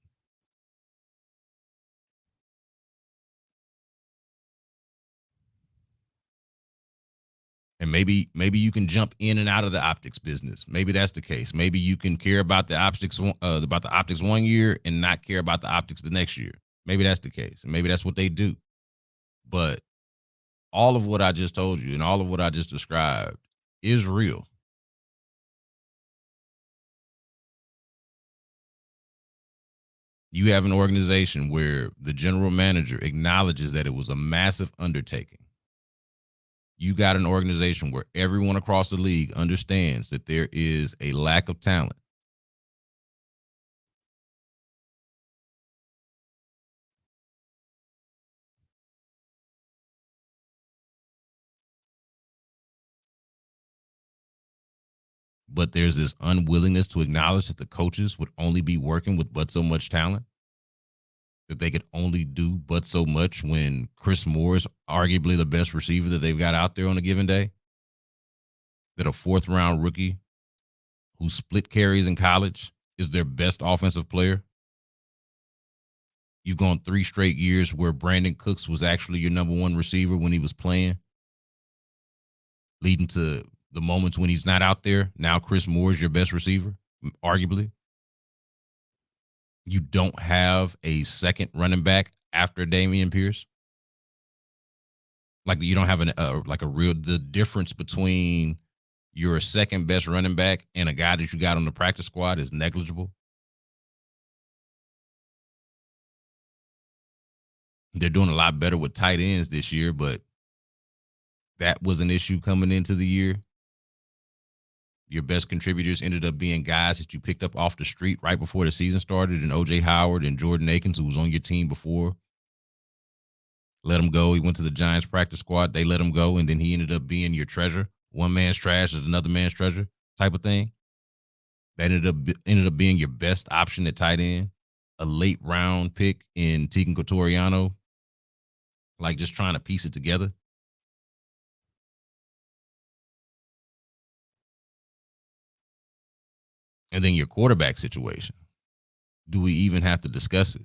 And maybe you can jump in and out of the optics business. Maybe that's the case. Maybe you can care about the optics 1 year and not care about the optics the next year. Maybe that's the case. And maybe that's what they do. But all of what I just told you and all of what I just described is real. You have an organization where the general manager acknowledges that it was a massive undertaking. You got an organization where everyone across the league understands that there is a lack of talent. But there's this unwillingness to acknowledge that the coaches would only be working with but so much talent, that they could only do but so much when Chris Moore is arguably the best receiver that they've got out there on a given day, that a fourth round rookie who split carries in college is their best offensive player. You've gone 3 straight years where Brandon Cooks was actually your number one receiver when he was playing, leading to the moments when he's not out there. Now Chris Moore is your best receiver, arguably. You don't have a second running back after Dameon Pierce. Like, you don't have the difference between your second best running back and a guy that you got on the practice squad is negligible. They're doing a lot better with tight ends this year, but that was an issue coming into the year. Your best contributors ended up being guys that you picked up off the street right before the season started, and O.J. Howard and Jordan Akins, who was on your team before. Let him go. He went to the Giants practice squad. They let him go, and then he ended up being your treasure. One man's trash is another man's treasure type of thing. That ended up being your best option at tight end. A late round pick in Tegan Cotoriano. Like, just trying to piece it together. And then your quarterback situation. Do we even have to discuss it?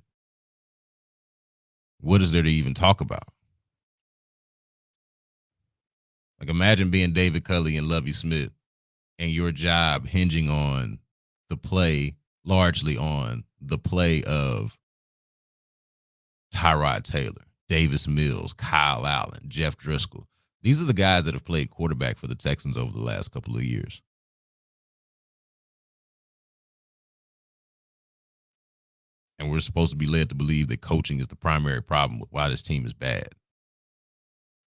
What is there to even talk about? Like, imagine being David Culley and Lovie Smith and your job hinging on largely on the play of Tyrod Taylor. Davis Mills, Kyle Allen, Jeff Driscoll. These are the guys that have played quarterback for the Texans over the last couple of years. And we're supposed to be led to believe that coaching is the primary problem with why this team is bad.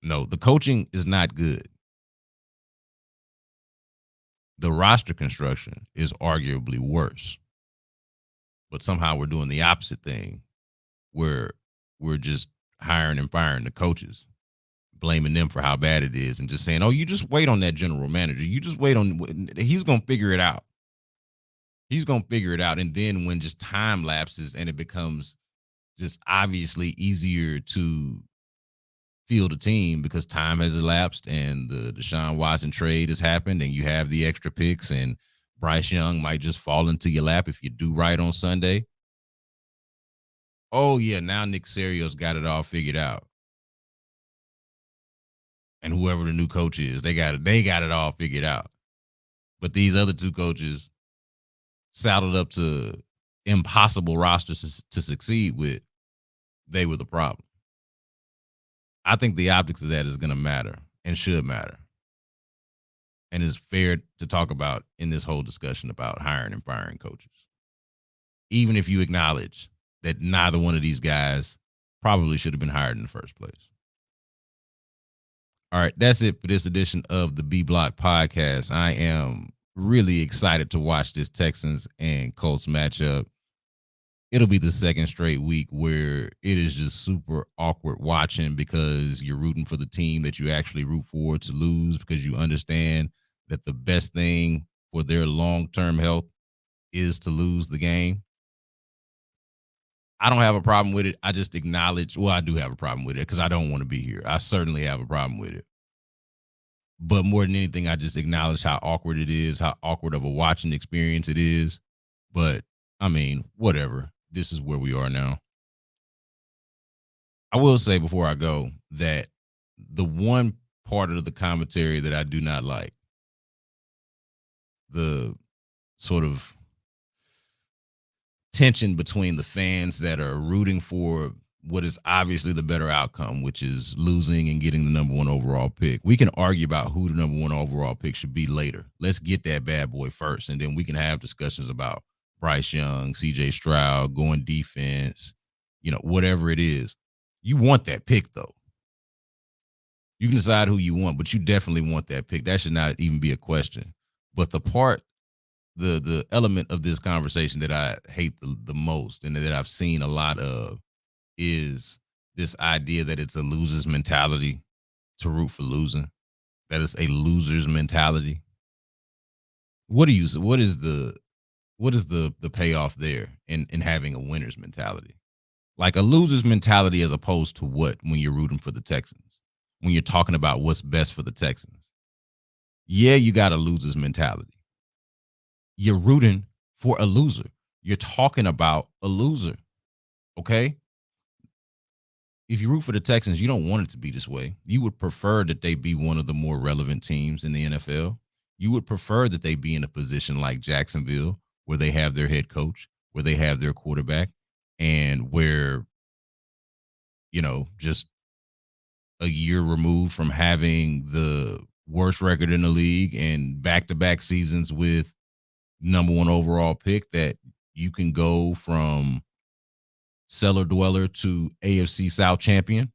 No, the coaching is not good. The roster construction is arguably worse. But somehow we're doing the opposite thing where we're just hiring and firing the coaches, blaming them for how bad it is and just saying, oh, you just wait on that general manager. You just wait on, he's going to figure it out. He's going to figure it out. And then when just time lapses and it becomes just obviously easier to field a team because time has elapsed and the Deshaun Watson trade has happened and you have the extra picks and Bryce Young might just fall into your lap if you do right on Sunday. Oh, yeah, now Nick Serio's got it all figured out. And whoever the new coach is, they got it all figured out. But these other two coaches saddled up to impossible rosters to succeed with, they were the problem. I think the optics of that is going to matter and should matter. And is fair to talk about in this whole discussion about hiring and firing coaches. Even if you acknowledge that neither one of these guys probably should have been hired in the first place. All right, that's it for this edition of the B Block Podcast. I am really excited to watch this Texans and Colts matchup. It'll be the second straight week where it is just super awkward watching because you're rooting for the team that you actually root for to lose because you understand that the best thing for their long-term health is to lose the game. I don't have a problem with it. I just acknowledge, well, I do have a problem with it because I don't want to be here. I certainly have a problem with it. But more than anything, I just acknowledge how awkward it is, how awkward of a watching experience it is. But, I mean, whatever. This is where we are now. I will say before I go that the one part of the commentary that I do not like, the sort of tension between the fans that are rooting for what is obviously the better outcome, which is losing and getting the number one overall pick. We can argue about who the number one overall pick should be later. Let's get that bad boy first, and then we can have discussions about Bryce Young, CJ Stroud, going defense, whatever it is. You want that pick, though. You can decide who you want, but you definitely want that pick. That should not even be a question. But the element of this conversation that I hate the most and that I've seen a lot of is this idea that it's a loser's mentality to root for losing. That is a loser's mentality. What is the payoff there in having a winner's mentality? Like a loser's mentality as opposed to what when you're rooting for the Texans? When you're talking about what's best for the Texans? Yeah, you got a loser's mentality. You're rooting for a loser. You're talking about a loser. Okay? If you root for the Texans, you don't want it to be this way. You would prefer that they be one of the more relevant teams in the NFL. You would prefer that they be in a position like Jacksonville, where they have their head coach, where they have their quarterback, and where, just a year removed from having the worst record in the league and back-to-back seasons with number one overall pick, that you can go from cellar dweller to AFC South champion.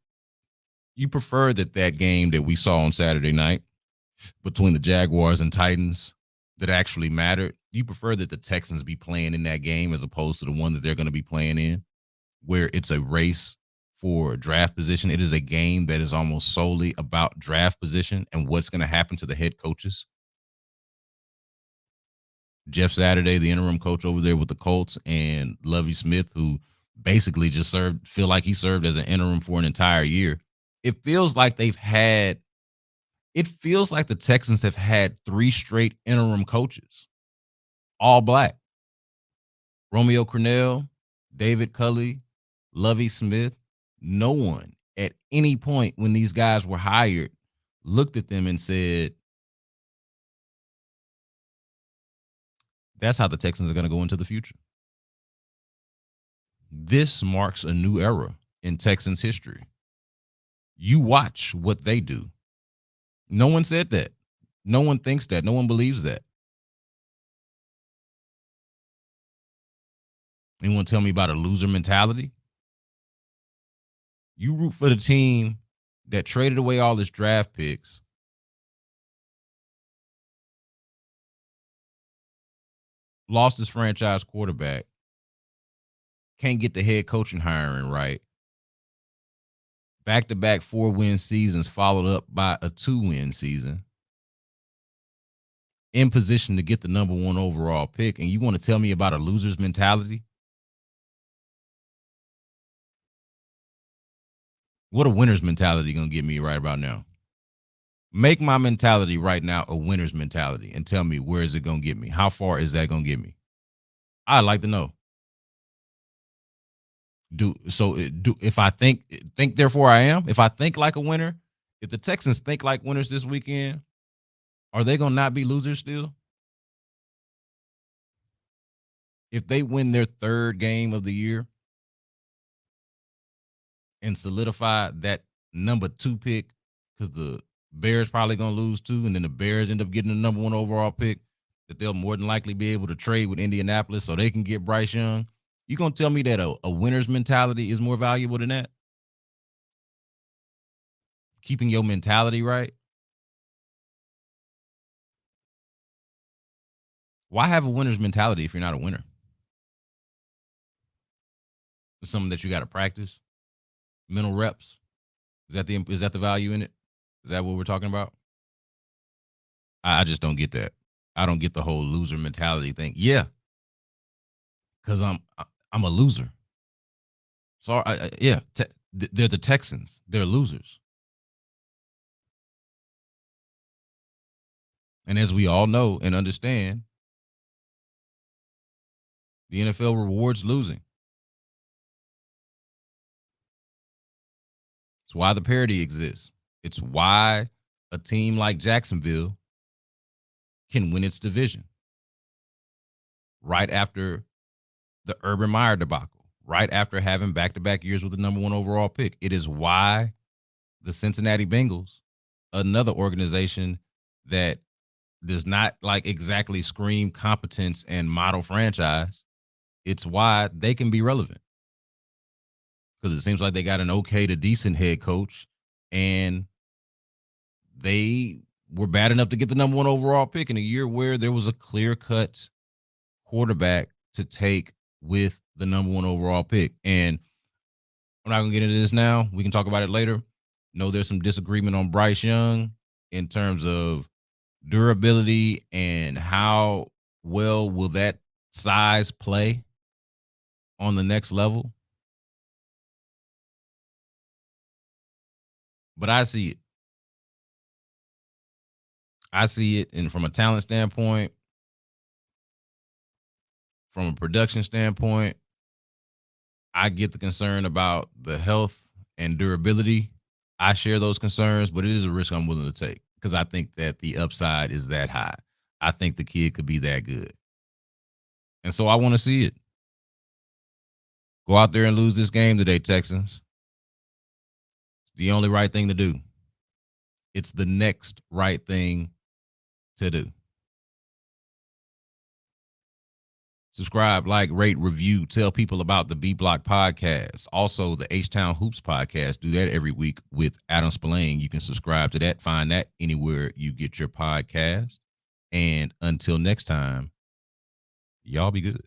You prefer that game that we saw on Saturday night between the Jaguars and Titans that actually mattered. You prefer that the Texans be playing in that game as opposed to the one that they're going to be playing in, where it's a race for draft position. It is a game that is almost solely about draft position and what's going to happen to the head coaches. Jeff Saturday, the interim coach over there with the Colts, and Lovie Smith, who basically just feel like he served as an interim for an entire year. It feels like the Texans have had 3 straight interim coaches, all black. Romeo Crennel, David Culley, Lovie Smith. No one at any point when these guys were hired looked at them and said, that's how the Texans are going to go into the future. This marks a new era in Texans history. You watch what they do. No one said that. No one thinks that. No one believes that. You want to tell me about a loser mentality? You root for the team that traded away all its draft picks, lost his franchise quarterback, can't get the head coaching hiring right. Back-to-back 4-win seasons followed up by a 2-win season. In position to get the number 1 overall pick, and you want to tell me about a loser's mentality? What a winner's mentality gonna get me right about now? Make my mentality right now a winner's mentality and tell me where is it gonna get me? How far is that gonna get me? I'd like to know. Do if I think therefore I am? If I think like a winner, if the Texans think like winners this weekend, are they gonna not be losers still? If they win their 3rd game of the year and solidify that number 2 pick, because the Bears probably gonna lose too, and then the Bears end up getting the number 1 overall pick that they'll more than likely be able to trade with Indianapolis so they can get Bryce Young. You gonna tell me that a winner's mentality is more valuable than that? Keeping your mentality right. Why have a winner's mentality if you're not a winner? It's something that you got to practice. Mental reps. Is that the value in it? Is that what we're talking about? I just don't get that. I don't get the whole loser mentality thing. Yeah, because I'm a loser. So yeah, they're the Texans. They're losers. And as we all know and understand, the NFL rewards losing. It's why the parity exists. It's why a team like Jacksonville can win its division right after the Urban Meyer debacle, right after having back-to-back years with the number 1 overall pick. It is why the Cincinnati Bengals, another organization that does not like exactly scream competence and model franchise, it's why they can be relevant. Because it seems like they got an okay to decent head coach, and they were bad enough to get the number 1 overall pick in a year where there was a clear-cut quarterback to take with the number 1 overall pick. And I'm not gonna get into this now. We can talk about it later. No, there's some disagreement on Bryce Young in terms of durability and how well will that size play on the next level. But I see it. I see it, and from a talent standpoint, from a production standpoint, I get the concern about the health and durability. I share those concerns, but it is a risk I'm willing to take because I think that the upside is that high. I think the kid could be that good. And so I want to see it. Go out there and lose this game today, Texans. It's the only right thing to do. It's the next right thing to do. Subscribe, like, rate, review, tell people about the B Block podcast. Also, the H-Town Hoops podcast. Do that every week with Adam Spillane. You can subscribe to that. Find that anywhere you get your podcast. And until next time, y'all be good.